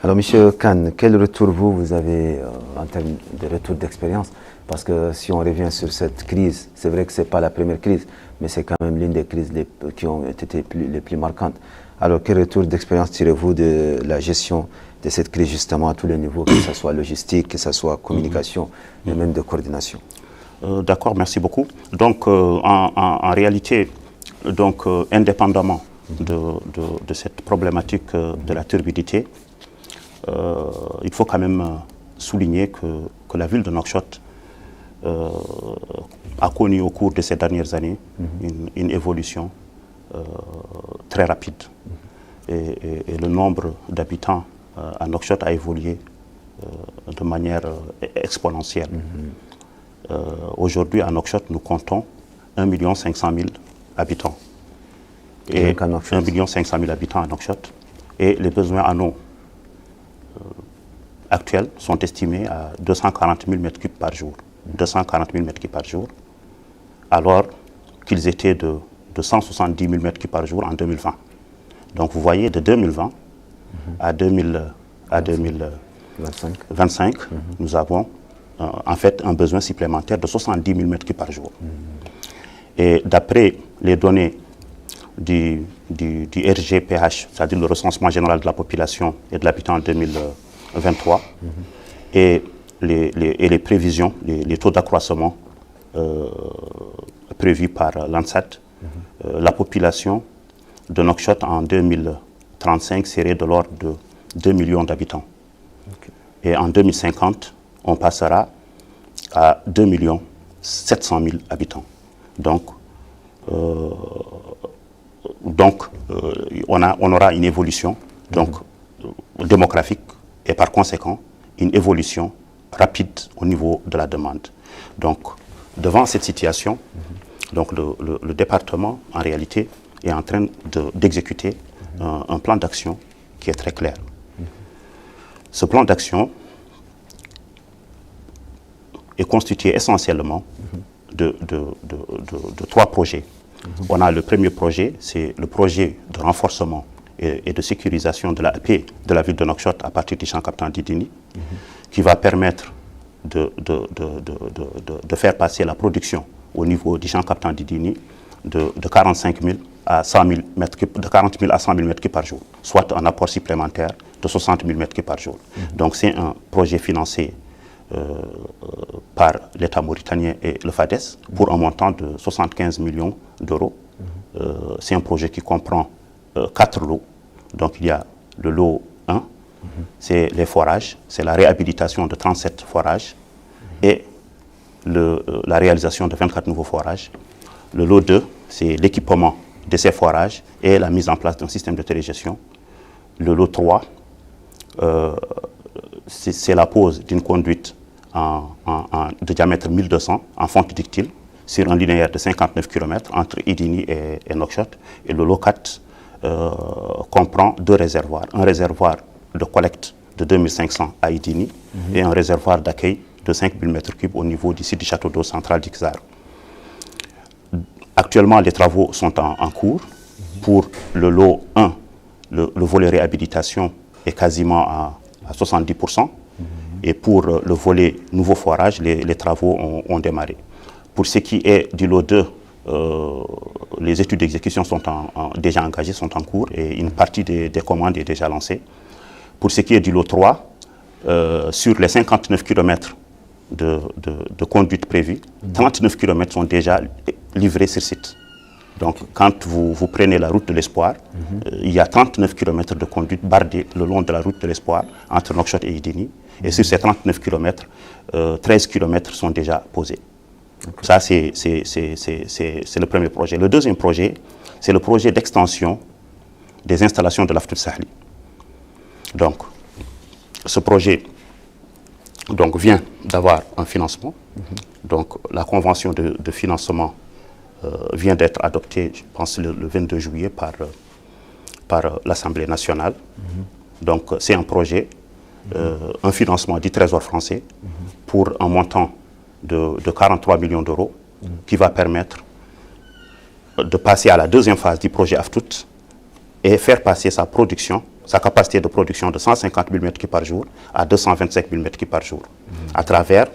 Alors, M. Khan, quel retour vous avez en termes de retour d'expérience? Parce que si on revient sur cette crise, c'est vrai que ce n'est pas la première crise, mais c'est quand même l'une des crises qui ont été les plus marquantes. Alors, quel retour d'expérience tirez-vous de la gestion de cette crise justement à tous les niveaux, que ce soit logistique, que ce soit communication et même de coordination. D'accord, merci beaucoup. Donc en réalité, donc, indépendamment de cette problématique de la turbidité, il faut quand même souligner que la ville de Nouakchott a connu au cours de ces dernières années une évolution très rapide. Et le nombre d'habitants à Nouakchott a évolué de manière exponentielle. Aujourd'hui, à Nouakchott, nous comptons 1 500 000 habitants. Et 1 500 000 habitants à Nouakchott. Et les besoins en eau actuels sont estimés à 240 000 m3 par jour. 240 000 m3 par jour, alors qu'ils étaient de 170 000 m3 par jour en 2020. Donc vous voyez, de 2020 à 2025, nous avons en fait un besoin supplémentaire de 70 000 m3 par jour. Et d'après les données du RGPH, c'est-à-dire le recensement général de la population et de l'habitant en 2023, et les prévisions, les taux d'accroissement prévus par l'ANSAT, la population de Nouakchott en 2035 serait de l'ordre de 2 millions d'habitants. Et en 2050, on passera à 2 700 000 habitants. Donc on aura une évolution démographique et par conséquent une évolution rapide au niveau de la demande. Donc devant cette situation, donc le département en réalité est en train d'exécuter un plan d'action qui est très clair. Ce plan d'action est constitué essentiellement de 3 projets. On a le premier projet, c'est le projet de renforcement et de sécurisation de la paix de la ville de Nouakchott à partir du champ Captain Didini, qui va permettre de faire passer la production au niveau du champ Captain Didini de 45 000 à 100 000 de 40 000 à 100 000 m3 par jour, soit un apport supplémentaire de 60 000 m3 par jour. Donc c'est un projet financé par l'État mauritanien et le FADES pour un montant de 75 millions d'euros. C'est un projet qui comprend 4 lots. Donc il y a le lot 1, c'est les forages, c'est la réhabilitation de 37 forages et la réalisation de 24 nouveaux forages. Le lot 2, c'est l'équipement de ces forages et la mise en place d'un système de télégestion. Le lot 3, c'est la pose d'une conduite de diamètre 1200 en fonte ductile sur un linéaire de 59 km entre Idini et Nouakchott. Et le lot 4 comprend 2 réservoirs. Un réservoir de collecte de 2500 à Idini et un réservoir d'accueil de 5000 m3 au niveau du site du château d'eau central d'Ixar. Actuellement, les travaux sont en cours. Pour le lot 1, le volet réhabilitation est quasiment à 70%. Et pour le volet nouveau forage, les travaux ont démarré. Pour ce qui est du lot 2, les études d'exécution sont déjà engagées, sont en cours et une partie des commandes est déjà lancée. Pour ce qui est du lot 3, sur les 59 km de conduite prévue, 39 km sont déjà livrés sur site. Donc quand vous prenez la route de l'Espoir, il y a 39 km de conduite bardée le long de la route de l'Espoir entre Nouakchott et Idini. Et sur ces 39 km, 13 km sont déjà posés. Okay. Ça, c'est le premier projet. Le deuxième projet, c'est le projet d'extension des installations de l'Aftul Sahli. Donc, ce projet vient d'avoir un financement. Donc, la convention de financement vient d'être adoptée, je pense, le 22 juillet par l'Assemblée nationale. Donc, c'est un projet, un financement du Trésor français pour un montant de 43 millions d'euros qui va permettre de passer à la deuxième phase du projet Aftout et faire passer sa capacité de production de 150 000 m3 par jour à 225 000 m3 par jour à travers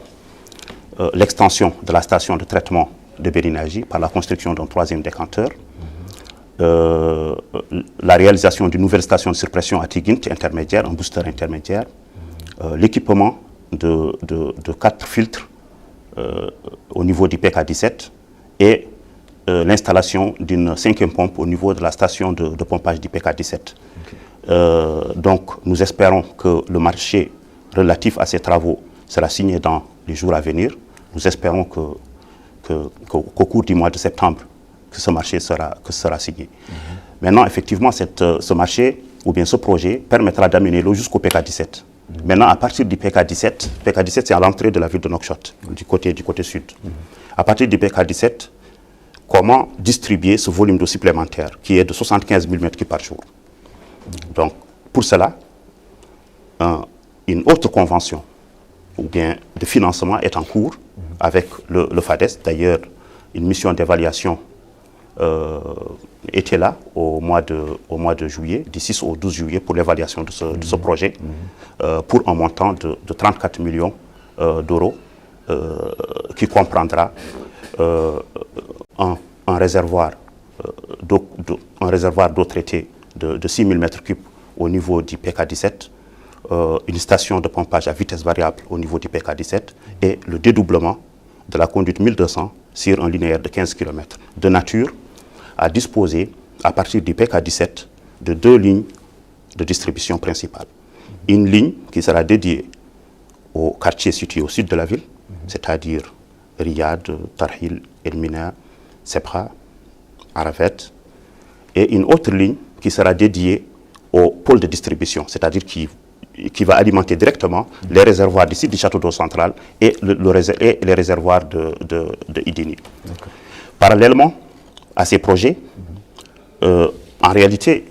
l'extension de la station de traitement de Bérinagi par la construction d'un 3e décanteur, la réalisation d'une nouvelle station de surpression à Tigint intermédiaire, un booster intermédiaire, l'équipement de 4 filtres au niveau du PK17 et l'installation d'une 5e pompe au niveau de la station de pompage du PK17. Donc nous espérons que le marché relatif à ces travaux sera signé dans les jours à venir. Nous espérons qu'au cours du mois de septembre, que ce marché sera signé. Maintenant, effectivement, ce marché ou bien ce projet permettra d'amener l'eau jusqu'au PK17. Maintenant, à partir du PK17, PK17 c'est à l'entrée de la ville de Nouakchott, du côté sud. À partir du PK17, comment distribuer ce volume d'eau supplémentaire qui est de 75 000 m3 par jour. Donc, pour cela, une autre convention ou bien de financement est en cours avec le FADES. D'ailleurs, une mission d'évaluation était là au mois de juillet, du 6 au 12 juillet, pour l'évaluation de ce projet, pour un montant de 34 millions d'euros, qui comprendra un réservoir d'eau traitée de 6 000 m3 au niveau du PK17, une station de pompage à vitesse variable au niveau du PK17 et le dédoublement de la conduite 1200 sur un linéaire de 15 km, de nature à disposer à partir du PK17 de 2 lignes de distribution principale. Une ligne qui sera dédiée aux quartiers situés au sud de la ville, c'est-à-dire Riyad, Tarhil, Elmina, Sebra, Arafat, et une autre ligne qui sera dédiée au pôle de distribution, c'est-à-dire qui va alimenter directement les réservoirs du site du château d'eau central et les réservoirs de Idini. Parallèlement à ces projets, en réalité,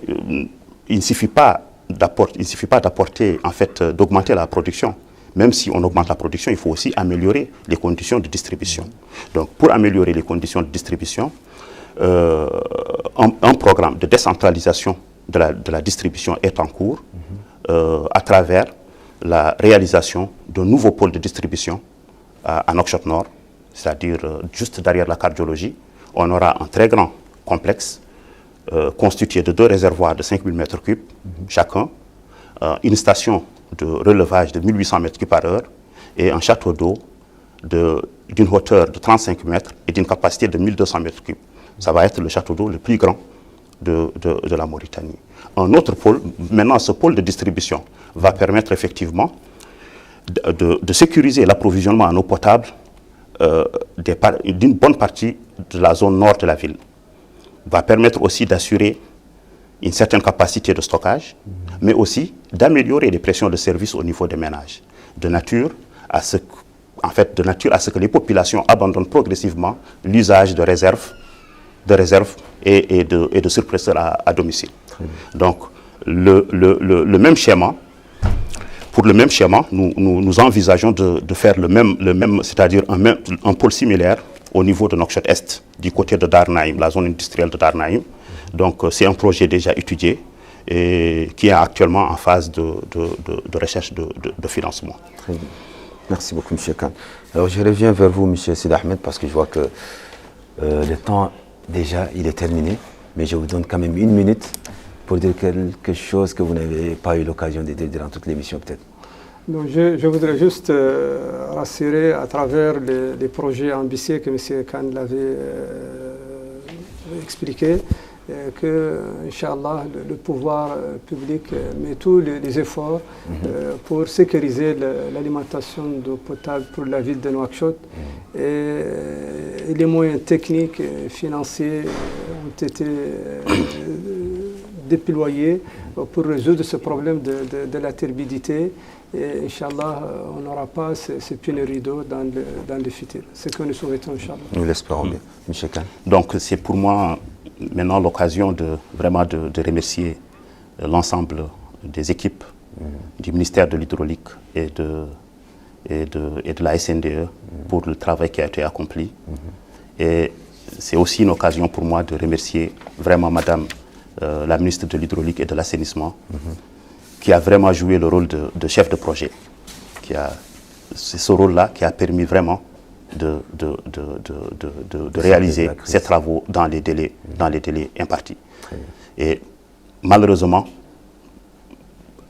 il ne suffit pas d'apporter, en fait, d'augmenter la production. Même si on augmente la production, il faut aussi améliorer les conditions de distribution. Donc, pour améliorer les conditions de distribution, un programme de décentralisation de la distribution est en cours à travers la réalisation d'un nouveau pôle de distribution à Nouakchott Nord, c'est-à-dire juste derrière la cardiologie. On aura un très grand complexe constitué de 2 réservoirs de 5 000 m3 chacun, une station de relevage de 1800 m3 par heure et un château d'eau d'une hauteur de 35 mètres et d'une capacité de 1200 m3. Ça va être le château d'eau le plus grand de la Mauritanie. Un autre pôle, maintenant ce pôle de distribution va permettre effectivement de sécuriser l'approvisionnement en eau potable d'une bonne partie de la zone nord de la ville. Va permettre aussi d'assurer une certaine capacité de stockage, mais aussi d'améliorer les pressions de service au niveau des ménages, de nature à ce que les populations abandonnent progressivement l'usage de réserves et de surpresseurs à domicile. Donc, le même schéma, pour le même schéma, nous envisageons de faire le même, c'est-à-dire un pôle similaire au niveau de Nouakchott Est, du côté de Darnaïm, la zone industrielle de Darnaïm. Donc, c'est un projet déjà étudié et qui est actuellement en phase de recherche de financement. Très bien. Merci beaucoup, M. Khan. Alors, je reviens vers vous, M. Sid Ahmed, parce que je vois que le temps, déjà, il est terminé. Mais je vous donne quand même 1 minute pour dire quelque chose que vous n'avez pas eu l'occasion de dire dans toute l'émission, peut-être. Donc, je voudrais juste rassurer à travers les projets ambitieux que M. Khan l'avait expliqué, que, Inch'Allah, le pouvoir public met tous les efforts pour sécuriser l'alimentation d'eau potable pour la ville de Nouakchott. Et les moyens techniques et financiers ont été déployés pour résoudre ce problème de la turbidité. Et Inch'Allah, on n'aura pas ces pénuries d'eau dans le futur. C'est ce que nous souhaitons, Inch'Allah. Nous l'espérons bien. M. Khan. Donc, c'est pour moi maintenant l'occasion de remercier l'ensemble des équipes du ministère de l'Hydraulique et de la SNDE pour le travail qui a été accompli. Et c'est aussi une occasion pour moi de remercier vraiment Madame la ministre de l'Hydraulique et de l'Assainissement, qui a vraiment joué le rôle de chef de projet. C'est ce rôle-là qui a permis vraiment de réaliser ces travaux dans les délais impartis. Et malheureusement,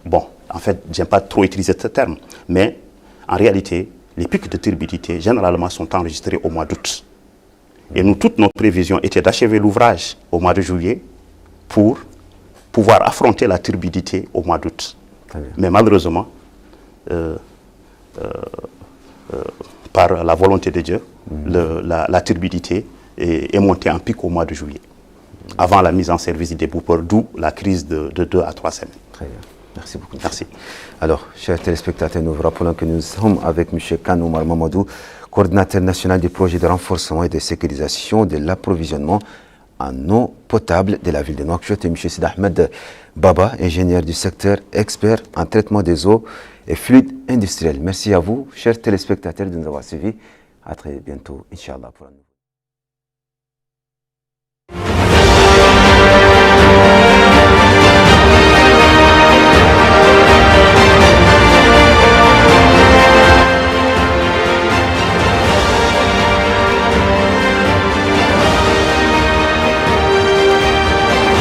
bon, en fait, je n'aime pas trop utiliser ce terme, mais en réalité, les pics de turbidité, généralement, sont enregistrés au mois d'août. Et nous, toutes nos prévisions étaient d'achever l'ouvrage au mois de juillet pour pouvoir affronter la turbidité au mois d'août. Mais malheureusement, par la volonté de Dieu, la turbidité est montée en pic au mois de juillet, avant la mise en service des boupeurs, d'où la crise de 2 à 3 semaines. Très bien. Merci beaucoup. Merci. Alors, chers téléspectateurs, nous vous rappelons que nous sommes avec M. Kane Oumar Mamadou, coordinateur national du projet de renforcement et de sécurisation de l'approvisionnement en eau potable de la ville de Nouakchott, et M. Sid Ahmed Baba, ingénieur du secteur, expert en traitement des eaux et fluides industriels. Merci à vous, chers téléspectateurs, de nous avoir suivis. À très bientôt, Inch'Allah, pour un nouveau.